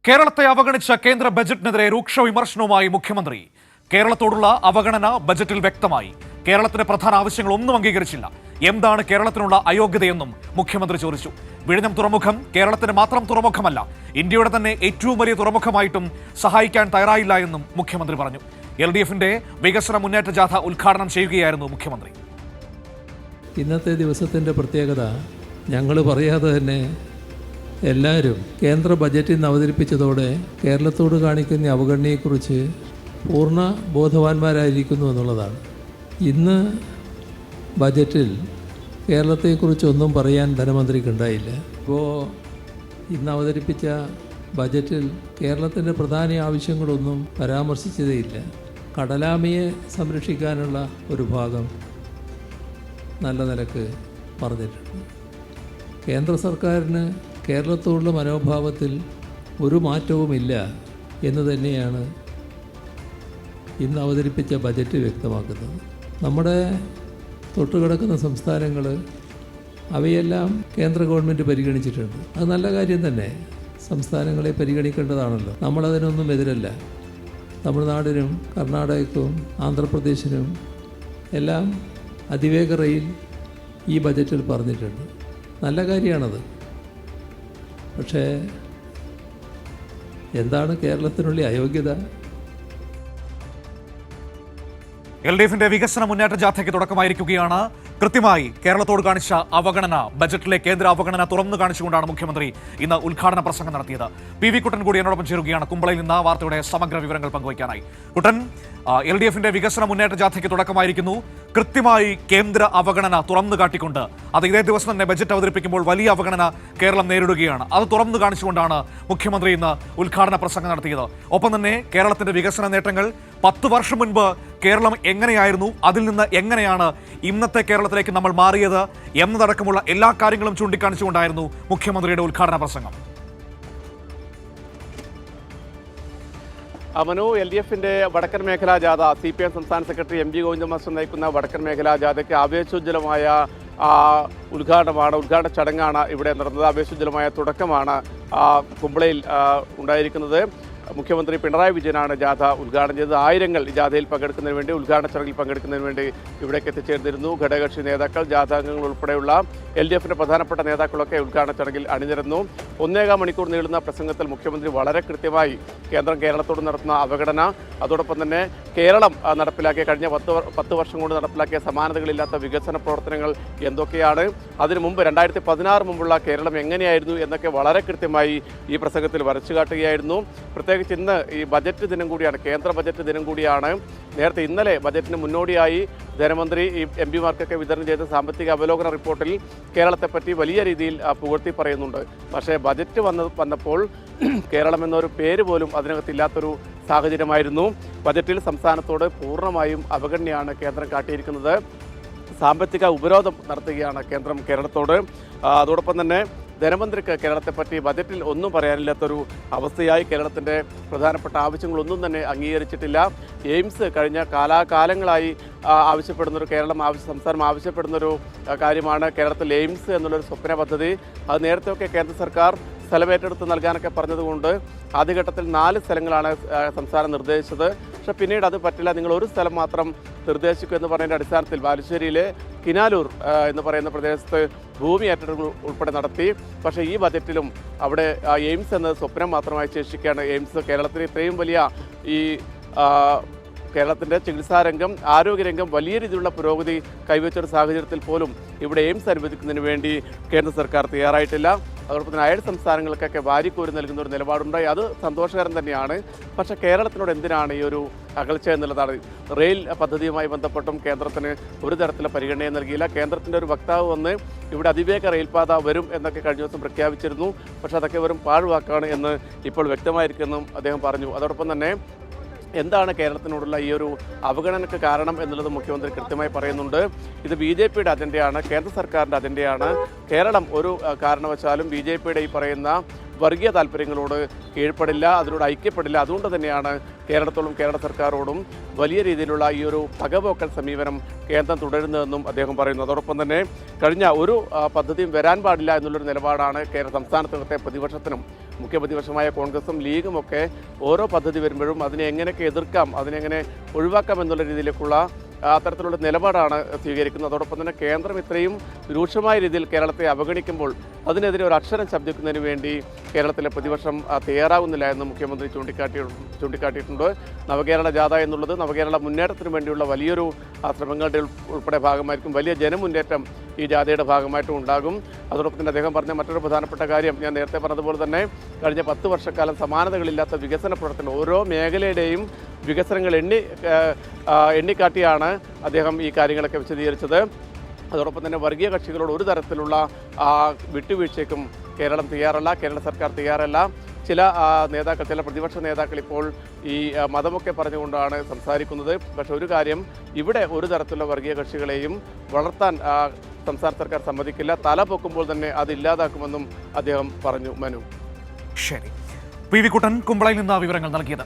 കേരളത്തെ അവഗണിച്ച കേന്ദ്ര ബജറ്റിനെതിരെ രൂക്ഷ വിമർശനവുമായി മുഖ്യമന്ത്രി. കേരളത്തോടുള്ള അവഗണന ബജറ്റിൽ വ്യക്തമായി. കേരളത്തിന്റെ പ്രധാന ആവശ്യങ്ങൾ ഒന്നും അംഗീകരിച്ചില്ല. എന്താണ് കേരളത്തിനുള്ള അയോഗ്യതയെന്നും മുഖ്യമന്ത്രി ചോദിച്ചു. വിഴിഞ്ഞം തുറമുഖം കേരളത്തിന്റെ മാത്രം തുറമുഖമല്ല, ഇന്ത്യയുടെ തന്നെ ഏറ്റവും വലിയ തുറമുഖമായിട്ടും സഹായിക്കാൻ തയ്യാറായില്ല എന്നും മുഖ്യമന്ത്രി പറഞ്ഞു. LDFന്റെ വികസന മുന്നേറ്റ ജാഥ ഉദ്ഘാടനം ചെയ്യുകയായിരുന്നു മുഖ്യമന്ത്രി. ഇന്നത്തെ ദിവസത്തിൻ്റെ പ്രത്യേകത ഞങ്ങൾ പറയാതെ തന്നെ എല്ലാവരും കേന്ദ്ര ബജറ്റിൽ നിന്ന് അവതരിപ്പിച്ചതോടെ കേരളത്തോട് കാണിക്കുന്ന അവഗണനയെക്കുറിച്ച് പൂർണ്ണ ബോധവാന്മാരായിരിക്കുന്നു എന്നുള്ളതാണ്. ഇന്ന് ബജറ്റിൽ കേരളത്തെക്കുറിച്ചൊന്നും പറയാൻ ധനമന്ത്രിക്കുണ്ടായില്ല. ഇപ്പോൾ ഇന്ന് അവതരിപ്പിച്ച ബജറ്റിൽ കേരളത്തിൻ്റെ പ്രധാന ആവശ്യങ്ങളൊന്നും പരാമർശിച്ചതേയില്ല. കടലാമയെ സംരക്ഷിക്കാനുള്ള ഒരു ഭാഗം നല്ല നിലക്ക് പറഞ്ഞിട്ടുണ്ട്. കേന്ദ്ര സർക്കാരിന് കേരളത്തോടുള്ള മനോഭാവത്തിൽ ഒരു മാറ്റവുമില്ല എന്ന് തന്നെയാണ് ഇന്ന് അവതരിപ്പിച്ച ബജറ്റ് വ്യക്തമാക്കുന്നത്. നമ്മുടെ തൊട്ടുകിടക്കുന്ന സംസ്ഥാനങ്ങൾ അവയെല്ലാം കേന്ദ്ര ഗവൺമെൻറ് പരിഗണിച്ചിട്ടുണ്ട്. അത് നല്ല കാര്യം തന്നെ, സംസ്ഥാനങ്ങളെ പരിഗണിക്കേണ്ടതാണല്ലോ. നമ്മളതിനൊന്നും എതിരല്ല. തമിഴ്നാടിനും കർണാടകയ്ക്കും ആന്ധ്രാപ്രദേശിനും എല്ലാം അതിവേഗ റെയിൽ ഈ ബജറ്റിൽ പറഞ്ഞിട്ടുണ്ട്. നല്ല കാര്യമാണത്. പക്ഷേ എന്താണ് കേരളത്തിനുള്ള അയോഗ്യത? LDFന്റെ വികസന മുന്നേറ്റ ജാഥയ്ക്ക് തുടക്കമായിരിക്കുകയാണ്. കൃത്യമായി കേരളത്തോട് കാണിച്ച അവഗണന, ബജറ്റിലെ കേന്ദ്ര അവഗണന തുറന്നു കാണിച്ചുകൊണ്ടാണ് മുഖ്യമന്ത്രി ഇന്ന് ഉദ്ഘാടന പ്രസംഗം നടത്തിയത്. PV കുട്ടൻ കൂടി എന്നോടൊപ്പം ചേരുകയാണ് കുമ്പളയിൽ നിന്ന് വാർത്തയുടെ സമഗ്ര വിവരങ്ങൾ പങ്കുവയ്ക്കാനായി. കുട്ടൻ, LDFന്റെ വികസന മുന്നേറ്റ ജാഥയ്ക്ക് തുടക്കമായിരിക്കുന്നു. കൃത്യമായി കേന്ദ്ര അവഗണന തുറന്നു കാട്ടിക്കൊണ്ട്, അത് ഇതേ ദിവസം തന്നെ ബജറ്റ് അവതരിപ്പിക്കുമ്പോൾ വലിയ അവഗണന കേരളം നേരിടുകയാണ്. അത് തുറന്നു കാണിച്ചുകൊണ്ടാണ് മുഖ്യമന്ത്രി ഇന്ന് ഉദ്ഘാടന പ്രസംഗം നടത്തിയത്. ഒപ്പം തന്നെ കേരളത്തിന്റെ വികസന നേട്ടങ്ങൾ, 10 വർഷം മുൻപ് കേരളം എങ്ങനെയായിരുന്നു, അതിൽ നിന്ന് എങ്ങനെയാണ് ഇന്നത്തെ കേരളത്തിലേക്ക് നമ്മൾ മാറിയത് എന്നതടക്കമുള്ള എല്ലാ കാര്യങ്ങളും ചൂണ്ടിക്കാണിച്ചുകൊണ്ടായിരുന്നു മുഖ്യമന്ത്രിയുടെ ഉദ്ഘാടന പ്രസംഗം. മനു, LDFന്റെ വടക്കൻ മേഖലാ ജാഥ, CPM സംസ്ഥാന സെക്രട്ടറി MV ഗോവിന്ദ മാസ്റ്റർ നയിക്കുന്ന വടക്കൻ മേഖലാ ജാഥയ്ക്ക് ആവേശോജ്വലമായ ഉദ്ഘാടന ചടങ്ങാണ് ഇവിടെ നടന്നത്. ആവേശോജ്വലമായ തുടക്കമാണ് കുമ്പളയിൽ ഉണ്ടായിരിക്കുന്നത്. മുഖ്യമന്ത്രി പിണറായി വിജയനാണ് ജാഥ ഉദ്ഘാടനം ചെയ്തത്. ആയിരങ്ങൾ ജാഥയിൽ പങ്കെടുക്കുന്നതിന് വേണ്ടി, ഉദ്ഘാടന ചടങ്ങിൽ പങ്കെടുക്കുന്നതിന് വേണ്ടി ഇവിടേക്ക് എത്തിച്ചേർന്നിരുന്നു. ഘടകകക്ഷി നേതാക്കൾ, ജാഥാംഗങ്ങൾ ഉൾപ്പെടെയുള്ള LDFന്റെ പ്രധാനപ്പെട്ട നേതാക്കളൊക്കെ ഉദ്ഘാടന ചടങ്ങിൽ അണിനിരന്നു. 1.25 മണിക്കൂർ നീളുന്ന പ്രസംഗത്തിൽ മുഖ്യമന്ത്രി വളരെ കൃത്യമായി കേരളത്തോട് നടത്തുന്ന അവഗണന, അതോടൊപ്പം തന്നെ കേരളം നടപ്പിലാക്കിയ കഴിഞ്ഞ 10 വർഷം കൊണ്ട് നടപ്പിലാക്കിയ സമാനതകളില്ലാത്ത വികസന പ്രവർത്തനങ്ങൾ എന്തൊക്കെയാണ്, അതിനു മുമ്പ് 2016 മുമ്പുള്ള കേരളം എങ്ങനെയായിരുന്നു എന്നൊക്കെ വളരെ കൃത്യമായി ഈ പ്രസംഗത്തിൽ വരച്ചു കാട്ടുകയായിരുന്നു. പ്രത്യേകിച്ച് ഇന്ന് ഈ ബജറ്റ് ദിനം കൂടിയാണ്, കേന്ദ്ര ബജറ്റ് ദിനം കൂടിയാണ്. നേരത്തെ ഇന്നലെ ബജറ്റിന് മുന്നോടിയായി ധനമന്ത്രി ഈ MPമാർക്കൊക്കെ വിതരണം ചെയ്ത സാമ്പത്തിക അവലോകന റിപ്പോർട്ടിൽ കേരളത്തെപ്പറ്റി വലിയ രീതിയിൽ പുകഴ്ത്തി പറയുന്നുണ്ട്. പക്ഷേ ബജറ്റ് വന്നപ്പോൾ കേരളം എന്നൊരു പേര് പോലും അതിനകത്തില്ലാത്തൊരു സാഹചര്യമായിരുന്നു. ബജറ്റിൽ സംസ്ഥാനത്തോട് പൂർണ്ണമായും അവഗണനയാണ് കേന്ദ്രം കാട്ടിയിരിക്കുന്നത്. സാമ്പത്തിക ഉപരോധം നടത്തുകയാണ് കേന്ദ്രം കേരളത്തോട്. അതോടൊപ്പം തന്നെ ധനമന്ത്രിക്ക് കേരളത്തെപ്പറ്റി ബജറ്റിൽ ഒന്നും പറയാനില്ലാത്തൊരു അവസ്ഥയായി. കേരളത്തിൻ്റെ പ്രധാനപ്പെട്ട ആവശ്യങ്ങളൊന്നും തന്നെ അംഗീകരിച്ചിട്ടില്ല. എയിംസ് കഴിഞ്ഞ കാലാകാലങ്ങളായി ആവശ്യപ്പെടുന്നൊരു സംസ്ഥാനം ആവശ്യപ്പെടുന്നൊരു കാര്യമാണ് കേരളത്തിൽ എയിംസ് എന്നുള്ളൊരു സ്വപ്ന പദ്ധതി. അത് നേരത്തെയൊക്കെ കേന്ദ്ര സർക്കാർ സ്ഥലമേറ്റെടുത്ത് നൽകാനൊക്കെ പറഞ്ഞതുകൊണ്ട് ആദ്യഘട്ടത്തിൽ 4 സ്ഥലങ്ങളാണ് സംസ്ഥാനം നിർദ്ദേശിച്ചത്. പക്ഷേ പിന്നീട് അത് പറ്റില്ല, നിങ്ങൾ ഒരു സ്ഥലം മാത്രം നിർദ്ദേശിക്കും എന്ന് പറയുന്നതിൻ്റെ അടിസ്ഥാനത്തിൽ ബാലുശ്ശേരിയിലെ കിനാലൂർ എന്ന് പറയുന്ന പ്രദേശത്ത് ഭൂമി ഏറ്റെടുക്കൽ ഉൾപ്പെടെ നടത്തി. പക്ഷേ ഈ ബജറ്റിലും അവിടെ എയിംസ് എന്നത് സ്വപ്നം മാത്രമായി ശേഷിക്കുകയാണ്. എയിംസ് കേരളത്തിന് ഇത്രയും വലിയ കേരളത്തിൻ്റെ ചികിത്സാരംഗം, ആരോഗ്യരംഗം വലിയ രീതിയിലുള്ള പുരോഗതി കൈവച്ചൊരു സാഹചര്യത്തിൽ പോലും ഇവിടെ എയിംസ് അനുവദിക്കുന്നതിന് വേണ്ടി കേന്ദ്ര സർക്കാർ തയ്യാറായിട്ടില്ല. അതോടൊപ്പം തന്നെ അയൽ സംസ്ഥാനങ്ങൾക്കൊക്കെ വാരിക്കോരി നൽകുന്ന ഒരു നിലപാടുണ്ടായി. അത് സന്തോഷകരം തന്നെയാണ്. പക്ഷേ കേരളത്തിനോട് എന്തിനാണ് ഈ ഒരു അകൽച്ച എന്നുള്ളതാണ്. റെയിൽ പദ്ധതിയുമായി ബന്ധപ്പെട്ടും കേന്ദ്രത്തിന് ഒരു തരത്തിലുള്ള പരിഗണനയും നൽകിയില്ല. കേന്ദ്രത്തിൻ്റെ ഒരു വക്താവ് വന്ന് ഇവിടെ അതിവേഗ റെയിൽപാത വരും എന്നൊക്കെ കഴിഞ്ഞ ദിവസം പ്രഖ്യാപിച്ചിരുന്നു. പക്ഷേ അതൊക്കെ വെറും പാഴ്വാക്കാണ് എന്ന് ഇപ്പോൾ വ്യക്തമായിരിക്കുമെന്നും അദ്ദേഹം പറഞ്ഞു. അതോടൊപ്പം തന്നെ എന്താണ് കേരളത്തിനോടുള്ള ഈ ഒരു അവഗണനയ്ക്ക് കാരണം എന്നുള്ളത് മുഖ്യമന്ത്രി കൃത്യമായി പറയുന്നുണ്ട്. ഇത് BJPയുടെ അജണ്ടയാണ്, കേന്ദ്ര സർക്കാരിൻ്റെ അജണ്ടയാണ്. കേരളം ഒരു കാരണവശാലും BJPയുടെ ഈ പറയുന്ന വർഗീയ താല്പര്യങ്ങളോട് കീഴ്പ്പെടില്ല, അതിനോട് ഐക്യപ്പെടില്ല. അതുകൊണ്ട് തന്നെയാണ് കേരളത്തോടും കേരള സർക്കാരോടും വലിയ രീതിയിലുള്ള ഈ ഒരു പകപോക്കൽ സമീപനം കേന്ദ്രം തുടരുന്നതെന്നും അദ്ദേഹം പറയുന്നു. അതോടൊപ്പം തന്നെ കഴിഞ്ഞ ഒരു പദ്ധതിയും വരാൻ പാടില്ല എന്നുള്ളൊരു നിലപാടാണ് സംസ്ഥാനത്തെ പ്രതിപക്ഷത്തിനും മുഖ്യ പ്രതിപക്ഷമായ കോൺഗ്രസും ലീഗും ഒക്കെ ഓരോ പദ്ധതി വരുമ്പോഴും അതിനെ എങ്ങനെയൊക്കെ എതിർക്കാം, അതിനെങ്ങനെ ഒഴിവാക്കാം എന്നുള്ള രീതിയിലേക്കുള്ള അത്തരത്തിലുള്ള നിലപാടാണ് സ്വീകരിക്കുന്നത്. അതോടൊപ്പം തന്നെ കേന്ദ്രം ഇത്രയും രൂക്ഷമായ രീതിയിൽ കേരളത്തെ അവഗണിക്കുമ്പോൾ അതിനെതിരെ ഒരു അക്ഷരം ശബ്ദിക്കുന്നതിന് വേണ്ടി കേരളത്തിലെ പ്രതിപക്ഷം തയ്യാറാകുന്നില്ല എന്ന് മുഖ്യമന്ത്രി ചൂണ്ടിക്കാട്ടിയിട്ടുണ്ട്. നവകേരള ജാഥ എന്നുള്ളത് നവകേരള മുന്നേറ്റത്തിന് വേണ്ടിയുള്ള വലിയൊരു ശ്രമങ്ങളുടെ ഉൾപ്പെടെ ഭാഗമായിരിക്കും. വലിയ ജനമുന്നേറ്റം ഈ ജാഥയുടെ ഭാഗമായിട്ടും ഉണ്ടാകും. അതോടൊപ്പം തന്നെ അദ്ദേഹം പറഞ്ഞ മറ്റൊരു പ്രധാനപ്പെട്ട കാര്യം, ഞാൻ നേരത്തെ പറഞ്ഞതുപോലെ തന്നെ കഴിഞ്ഞ 10 വർഷക്കാലം സമാനതകളില്ലാത്ത വികസന പ്രവർത്തനം, ഓരോ മേഖലയുടെയും വികസനങ്ങൾ എണ്ണിക്കാട്ടിയാണ് അദ്ദേഹം ഈ കാര്യങ്ങളൊക്കെ വിശദീകരിച്ചത്. അതോടൊപ്പം തന്നെ വർഗീയ കക്ഷികളോട് ഒരു തരത്തിലുള്ള വിട്ടുവീഴ്ചയ്ക്കും കേരളം തയ്യാറല്ല, കേരള സർക്കാർ തയ്യാറല്ല. ചില നേതാക്കൾ, ചില പ്രതിപക്ഷ നേതാക്കൾ ഇപ്പോൾ ഈ മതമൊക്കെ പറഞ്ഞുകൊണ്ടാണ് സംസാരിക്കുന്നത്. പക്ഷെ ഒരു കാര്യം, ഇവിടെ ഒരു തരത്തിലുള്ള വർഗീയ കക്ഷികളെയും വളർത്താൻ സംസ്ഥാന സർക്കാർ സമ്മതിക്കില്ല. തല പൊക്കുമ്പോൾ തന്നെ അത് ഇല്ലാതാക്കുമെന്നും അദ്ദേഹം പറഞ്ഞു. മനു. ശരി, പി വി കുട്ടൻ കുമ്പളയിൽ നിന്ന് വിവരങ്ങൾ നൽകിയത്.